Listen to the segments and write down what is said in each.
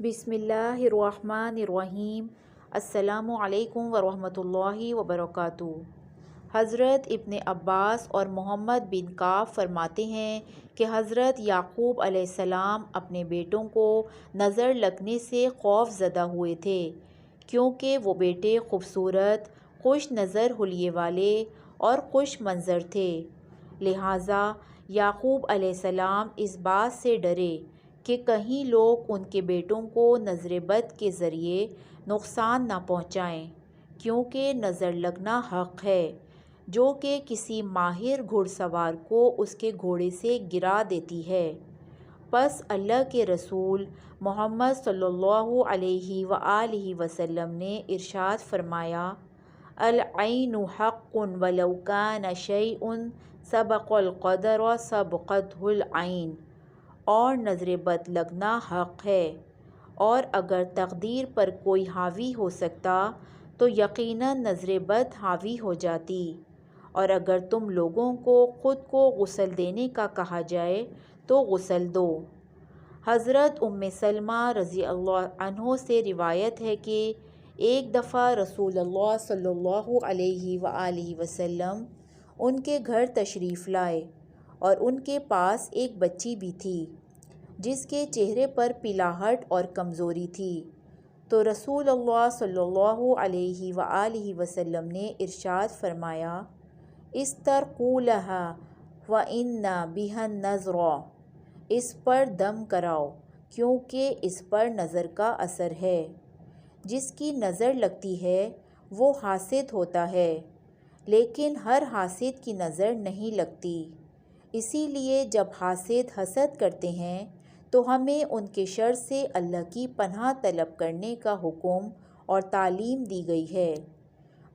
بسم اللہ الرحمن الرحیم۔ السلام علیکم ورحمۃ اللہ وبرکاتہ۔ حضرت ابن عباس اور محمد بن کعب فرماتے ہیں کہ حضرت یعقوب علیہ السلام اپنے بیٹوں کو نظر لگنے سے خوف زدہ ہوئے تھے، کیونکہ وہ بیٹے خوبصورت، خوش نظر حلیے والے اور خوش منظر تھے۔ لہٰذا یعقوب علیہ السلام اس بات سے ڈرے کہ کہیں لوگ ان کے بیٹوں کو نظر بد کے ذریعے نقصان نہ پہنچائیں، کیونکہ نظر لگنا حق ہے جو کہ کسی ماہر گھڑ سوار کو اس کے گھوڑے سے گرا دیتی ہے۔ پس اللہ کے رسول محمد صلی اللہ علیہ وآلہ وسلم نے ارشاد فرمایا: العین حق ولو کان شیء سبق القدر سبقته العین۔ اور نظر بد لگنا حق ہے، اور اگر تقدیر پر کوئی حاوی ہو سکتا تو یقیناً نظر بد حاوی ہو جاتی۔ اور اگر تم لوگوں کو خود کو غسل دینے کا کہا جائے تو غسل دو۔ حضرت ام سلمہ رضی اللہ عنہ سے روایت ہے کہ ایک دفعہ رسول اللہ صلی اللہ علیہ وآلہ وسلم ان کے گھر تشریف لائے، اور ان کے پاس ایک بچی بھی تھی جس کے چہرے پر پلاہٹ اور کمزوری تھی۔ تو رسول اللہ صلی اللہ علیہ وآلہ وسلم نے ارشاد فرمایا: استرقوا لها وإن بها النظر۔ اس پر دم کراؤ، کیونکہ اس پر نظر کا اثر ہے۔ جس کی نظر لگتی ہے وہ حاسد ہوتا ہے، لیکن ہر حاسد کی نظر نہیں لگتی۔ اسی لیے جب حاسد حسد کرتے ہیں تو ہمیں ان کے شر سے اللہ کی پناہ طلب کرنے کا حکم اور تعلیم دی گئی ہے۔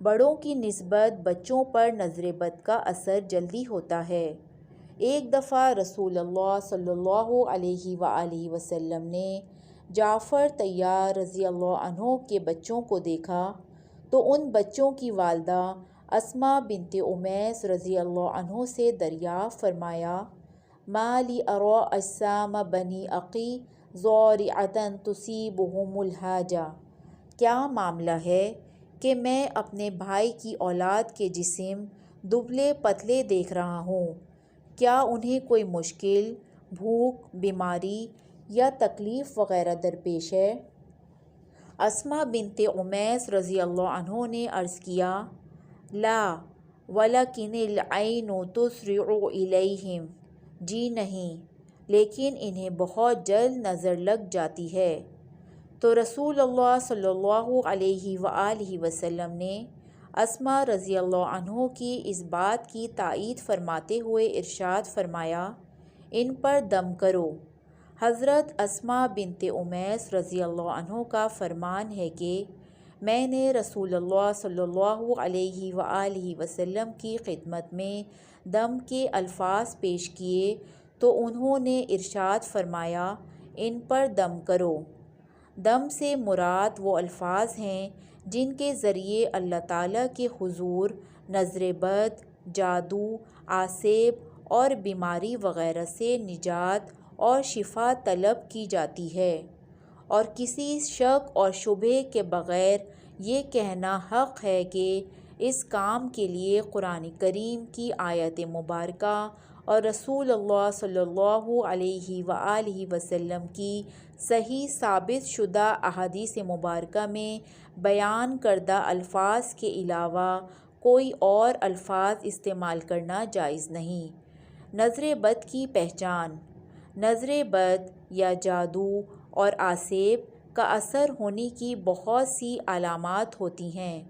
بڑوں کی نسبت بچوں پر نظر بد کا اثر جلدی ہوتا ہے۔ ایک دفعہ رسول اللہ صلی اللہ علیہ وآلہ وسلم نے جعفر طیار رضی اللہ عنہ کے بچوں کو دیکھا تو ان بچوں کی والدہ اسماء بنت امیس رضی اللہ عنہ سے دریافت فرمایا: ما لی اری اجسام بنی اخی ضارعۃ تصیبہم الحاجہ۔ کیا معاملہ ہے کہ میں اپنے بھائی کی اولاد کے جسم دبلے پتلے دیکھ رہا ہوں؟ کیا انہیں کوئی مشکل، بھوک، بیماری یا تکلیف وغیرہ درپیش ہے؟ اسماء بنت امیس رضی اللہ عنہ نے عرض کیا: لا ولکن العین تسرع الیہم۔ جی نہیں، لیکن انہیں بہت جلد نظر لگ جاتی ہے۔ تو رسول اللہ صلی اللہ علیہ وآلہ وسلم نے اسماء رضی اللہ عنہ کی اس بات کی تائید فرماتے ہوئے ارشاد فرمایا: ان پر دم کرو۔ حضرت اسماء بنت امیس رضی اللہ عنہ کا فرمان ہے کہ میں نے رسول اللہ صلی اللہ علیہ وآلہ وسلم کی خدمت میں دم کے الفاظ پیش کیے تو انہوں نے ارشاد فرمایا: ان پر دم کرو۔ دم سے مراد وہ الفاظ ہیں جن کے ذریعے اللہ تعالیٰ کے حضور نظر بد، جادو، آسیب اور بیماری وغیرہ سے نجات اور شفا طلب کی جاتی ہے، اور کسی شک اور شبہے کے بغیر یہ کہنا حق ہے کہ اس کام کے لیے قرآن کریم کی آیت مبارکہ اور رسول اللہ صلی اللہ علیہ وآلہ وسلم کی صحیح ثابت شدہ احادیث مبارکہ میں بیان کردہ الفاظ کے علاوہ کوئی اور الفاظ استعمال کرنا جائز نہیں۔ نظر بد کی پہچان: نظر بد یا جادو اور آسیب کا اثر ہونے کی بہت سی علامات ہوتی ہیں۔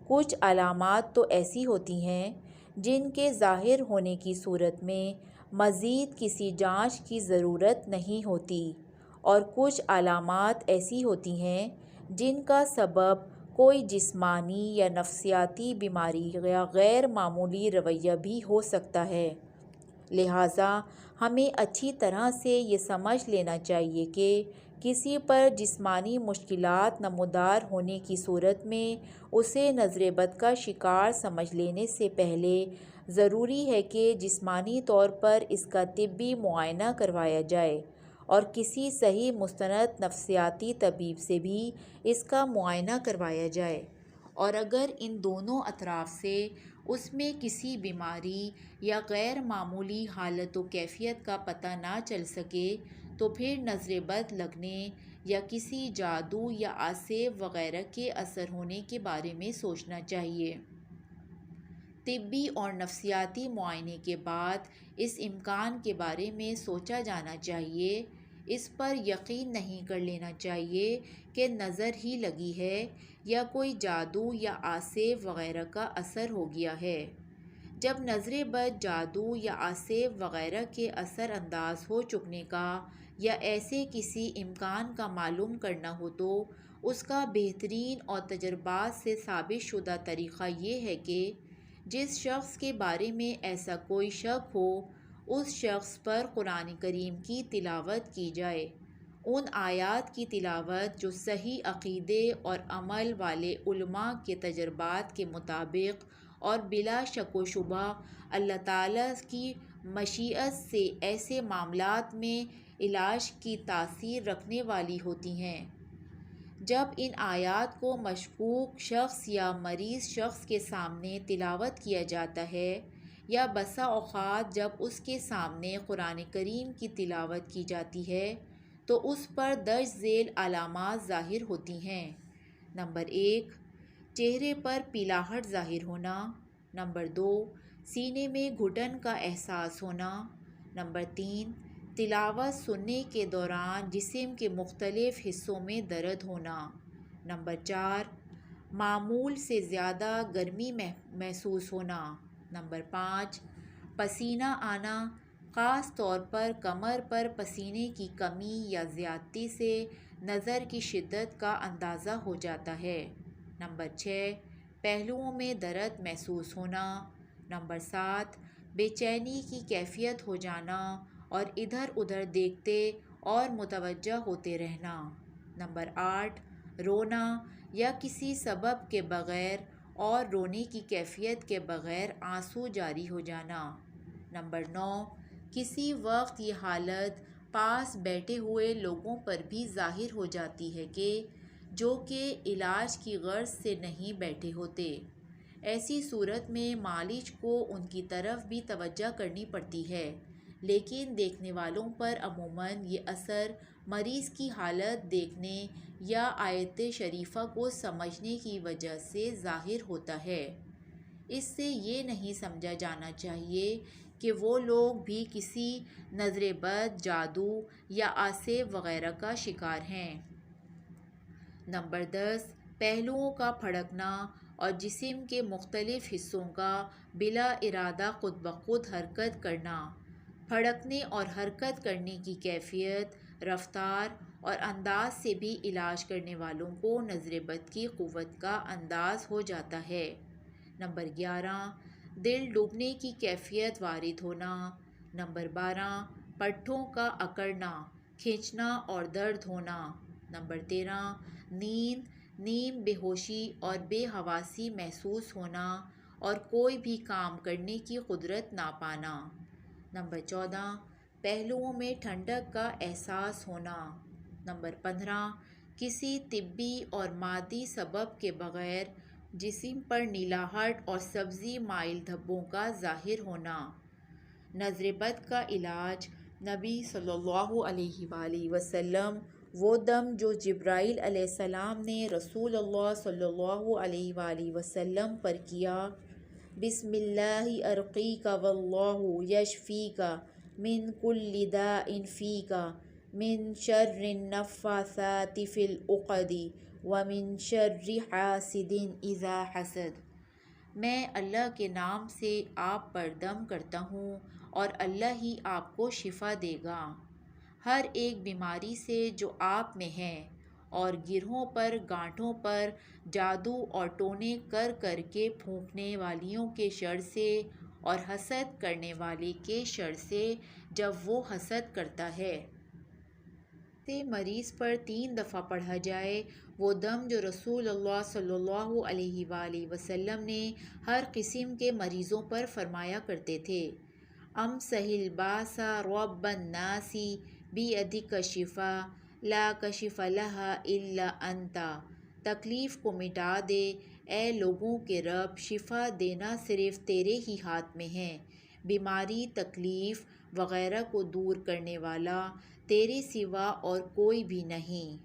کچھ علامات تو ایسی ہوتی ہیں جن کے ظاہر ہونے کی صورت میں مزید کسی جانچ کی ضرورت نہیں ہوتی، اور کچھ علامات ایسی ہوتی ہیں جن کا سبب کوئی جسمانی یا نفسیاتی بیماری یا غیر معمولی رویہ بھی ہو سکتا ہے۔ لہٰذا ہمیں اچھی طرح سے یہ سمجھ لینا چاہیے کہ کسی پر جسمانی مشکلات نمودار ہونے کی صورت میں اسے نظر بد کا شکار سمجھ لینے سے پہلے ضروری ہے کہ جسمانی طور پر اس کا طبی معائنہ کروایا جائے، اور کسی صحیح مستند نفسیاتی طبیب سے بھی اس کا معائنہ کروایا جائے، اور اگر ان دونوں اطراف سے اس میں کسی بیماری یا غیر معمولی حالت و کیفیت کا پتہ نہ چل سکے تو پھر نظر بد لگنے یا کسی جادو یا آسیب وغیرہ کے اثر ہونے کے بارے میں سوچنا چاہیے۔ طبی اور نفسیاتی معائنے کے بعد اس امکان کے بارے میں سوچا جانا چاہیے، اس پر یقین نہیں کر لینا چاہیے کہ نظر ہی لگی ہے یا کوئی جادو یا آسیب وغیرہ کا اثر ہو گیا ہے۔ جب نظر بد، جادو یا آسیب وغیرہ کے اثر انداز ہو چکنے کا یا ایسے کسی امکان کا معلوم کرنا ہو تو اس کا بہترین اور تجربات سے ثابت شدہ طریقہ یہ ہے کہ جس شخص کے بارے میں ایسا کوئی شک ہو اس شخص پر قرآن کریم کی تلاوت کی جائے، ان آیات کی تلاوت جو صحیح عقیدے اور عمل والے علماء کے تجربات کے مطابق اور بلا شک و شبہ اللہ تعالیٰ کی مشیت سے ایسے معاملات میں علاج کی تاثیر رکھنے والی ہوتی ہیں۔ جب ان آیات کو مشکوک شخص یا مریض شخص کے سامنے تلاوت کیا جاتا ہے یا بسا اوقات جب اس کے سامنے قرآن کریم کی تلاوت کی جاتی ہے تو اس پر درج ذیل علامات ظاہر ہوتی ہیں۔ نمبر 1، چہرے پر پیلاہٹ ظاہر ہونا۔ نمبر 2، سینے میں گھٹن کا احساس ہونا۔ نمبر 3، تلاوت سننے کے دوران جسم کے مختلف حصوں میں درد ہونا۔ نمبر 4، معمول سے زیادہ گرمی محسوس ہونا۔ نمبر 5، پسینہ آنا، خاص طور پر کمر پر پسینے کی کمی یا زیادتی سے نظر کی شدت کا اندازہ ہو جاتا ہے۔ نمبر 6، پہلوؤں میں درد محسوس ہونا۔ نمبر 7، بے چینی کی کیفیت ہو جانا اور ادھر ادھر دیکھتے اور متوجہ ہوتے رہنا۔ نمبر 8، رونا یا کسی سبب کے بغیر اور رونے کی کیفیت کے بغیر آنسو جاری ہو جانا۔ نمبر 9، کسی وقت یہ حالت پاس بیٹھے ہوئے لوگوں پر بھی ظاہر ہو جاتی ہے جو کہ علاج کی غرض سے نہیں بیٹھے ہوتے۔ ایسی صورت میں معالج کو ان کی طرف بھی توجہ کرنی پڑتی ہے، لیکن دیکھنے والوں پر عموماً یہ اثر مریض کی حالت دیکھنے یا آیت شریفہ کو سمجھنے کی وجہ سے ظاہر ہوتا ہے۔ اس سے یہ نہیں سمجھا جانا چاہیے کہ وہ لوگ بھی کسی نظر بد، جادو یا آسیب وغیرہ کا شکار ہیں۔ نمبر 10، پہلوؤں کا پھڑکنا اور جسم کے مختلف حصوں کا بلا ارادہ خود بخود حرکت کرنا۔ پھڑکنے اور حرکت کرنے کی کیفیت، رفتار اور انداز سے بھی علاج کرنے والوں کو نظر بد کی قوت کا انداز ہو جاتا ہے۔ نمبر 11، دل ڈوبنے کی کیفیت وارد ہونا۔ نمبر 12، پٹھوں کا اکڑنا، کھنچنا اور درد ہونا۔ نمبر 13، نیم بے ہوشی اور بے حواسی محسوس ہونا اور کوئی بھی کام کرنے کی قدرت نہ پانا۔ نمبر 14، پہلوؤں میں ٹھنڈک کا احساس ہونا۔ نمبر 15، کسی طبی اور مادی سبب کے بغیر جسم پر نیلاہٹ اور سبزی مائل دھبوں کا ظاہر ہونا۔ نظر بد کا علاج نبی صلی اللہ علیہ وآلہ وسلم وہ دم جو جبرائیل علیہ السلام نے رسول اللہ صلی اللہ علیہ وآلہ وسلم پر کیا، بسم اللہ ارقیک واللہ یشفیک من کل داء فیک من شر النفاثات فی العقد ومن شر حاسد اذا حسد۔ میں اللہ کے نام سے آپ پر دم کرتا ہوں اور اللہ ہی آپ کو شفا دے گا ہر ایک بیماری سے جو آپ میں ہے، اور گرہوں پر، گانٹھوں پر جادو اور ٹونے کر کر کے پھونکنے والیوں کے شر سے، اور حسد کرنے والے کے شر سے جب وہ حسد کرتا ہے۔ مریض پر 3 دفعہ پڑھا جائے وہ دم جو رسول اللہ صلی اللہ علیہ وآلہ وسلم نے ہر قسم کے مریضوں پر فرمایا کرتے تھے۔ امسح الباس رب الناس بیدک شفا لا کشف لہا الا انتا، تکلیف کو مٹا دے اے لوگوں کے رب، شفا دینا صرف تیرے ہی ہاتھ میں ہے، بیماری تکلیف وغیرہ کو دور کرنے والا تیرے سوا اور کوئی بھی نہیں۔